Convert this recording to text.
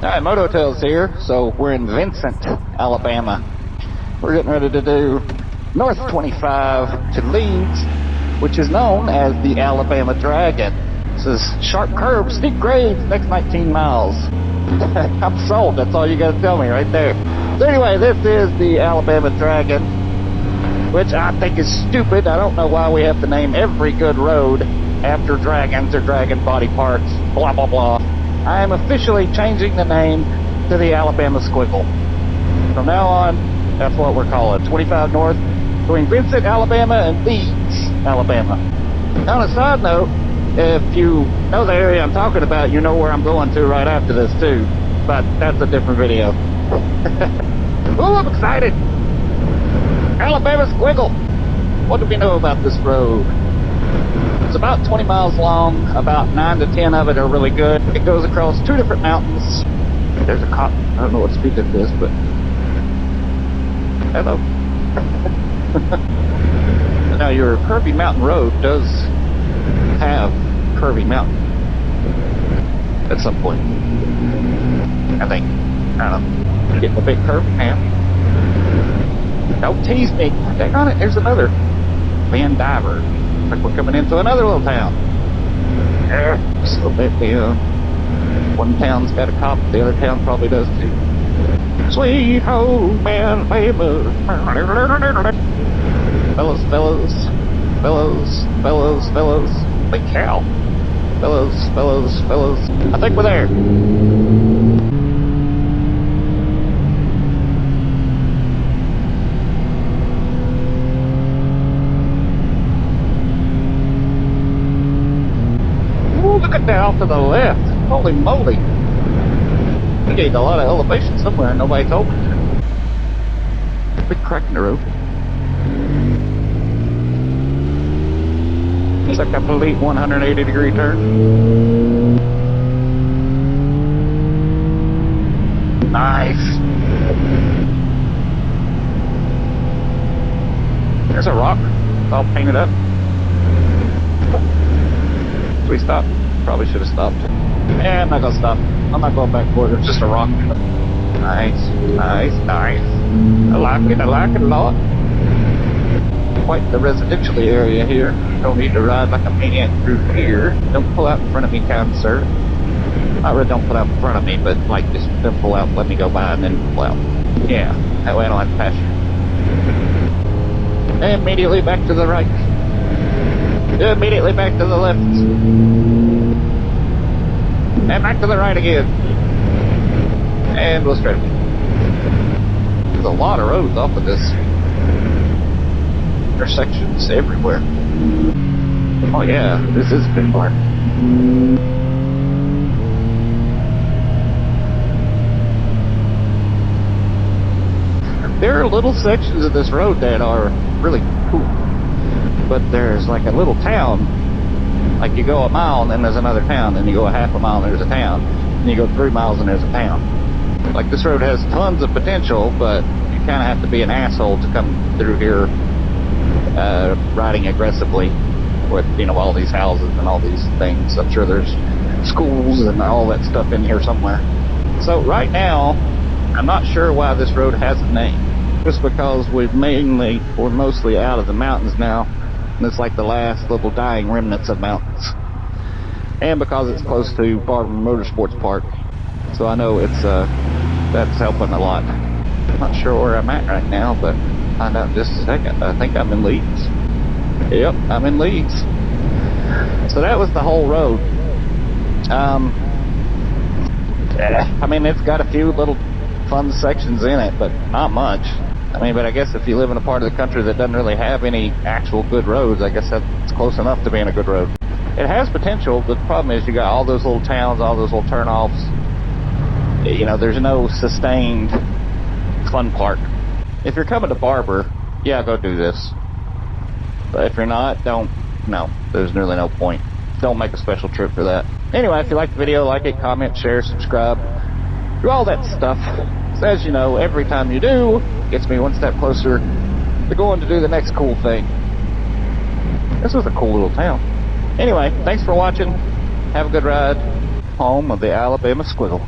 Alright, MotoTales here. So we're in Vincent, Alabama. We're getting ready to do North 25 to Leeds, which is known as the Alabama Dragon. This is sharp curves, steep grades, next 19 miles. I'm sold, that's all you gotta tell me right there. So anyway, this is the Alabama Dragon, which I think is stupid. I don't know why we have to name every good road after dragons or dragon body parts, blah blah blah. I am officially changing the name to the Alabama Squiggle. From now on, that's what we're calling 25 North, between Vincent, Alabama and Leeds, Alabama. On a side note, if you know the area I'm talking about, you know where I'm going to right after this too. But that's a different video. Oh, I'm excited! Alabama Squiggle! What do we know about this road? It's about 20 miles long, about 9 to 10 of it are really good. It goes across 2 different mountains. There's a cop, I don't know what speed it is, but... Hello. Now your curvy mountain road does have curvy mountain at some point. I think. I don't know. Getting a big curve now. Don't tease me. Dang on it, there's another Van Diver. Looks like we're coming into another little town. Just a little bit down. One town's got a cop, the other town probably does too. Sweet home Alabama. Fellas, fellas, fellas, fellas, fellas. Big cow. Fellas, fellas, fellas. I think we're there. Ooh, look at that off to the left. Holy moly. We gained a lot of elevation somewhere and nobody told me. Big crack in the road. It's like a complete 180-degree turn. Nice. There's a rock. It's all painted up. So we stopped. Probably should have stopped. Yeah, I'm not gonna stop. I'm not going back for it. It's just a rock. Nice, nice, nice. I like it a lot. Quite the residential area here. Don't need to ride like a maniac through here. Don't pull out in front of me, kind sir. Not really don't pull out in front of me, but like just don't pull out, let me go by and then pull out. Yeah, that way I don't have to pass you. And immediately back to the right. Immediately back to the left. And back to the right again. And we'll straight again. There's a lot of roads off of this. Intersections everywhere. Oh yeah, this is a big part. There are little sections of this road that are really cool. But there's like a little town. Like you go a mile and then there's another town. Then you go a half a mile and there's a town. And you go 3 miles and there's a town. Like this road has tons of potential, but you kind of have to be an asshole to come through here riding aggressively with, you know, all these houses and all these things. I'm sure there's schools and all that stuff in here somewhere. So right now, I'm not sure why this road has a name. Just because we're mostly out of the mountains now, and it's like the last little dying remnants of mountains. And because it's close to Barber Motorsports Park, so I know it's that's helping a lot. I'm not sure where I'm at right now, but find out in just a second. I think I'm in Leeds. Yep, I'm in Leeds. So that was the whole road. I mean, it's got a few little fun sections in it, but not much. I mean, but I guess if you live in a part of the country that doesn't really have any actual good roads, I guess that's close enough to being a good road. It has potential, but the problem is you got all those little towns, all those little turnoffs. You know, there's no sustained fun part. If you're coming to Barber, yeah, go do this. But if you're not, don't. No, there's really no point. Don't make a special trip for that. Anyway, if you like the video, like it, comment, share, subscribe. Do all that stuff. So as you know, every time you do, it gets me one step closer to going to do the next cool thing. This was a cool little town. Anyway, thanks for watching. Have a good ride. Home of the Alabama Squiggle.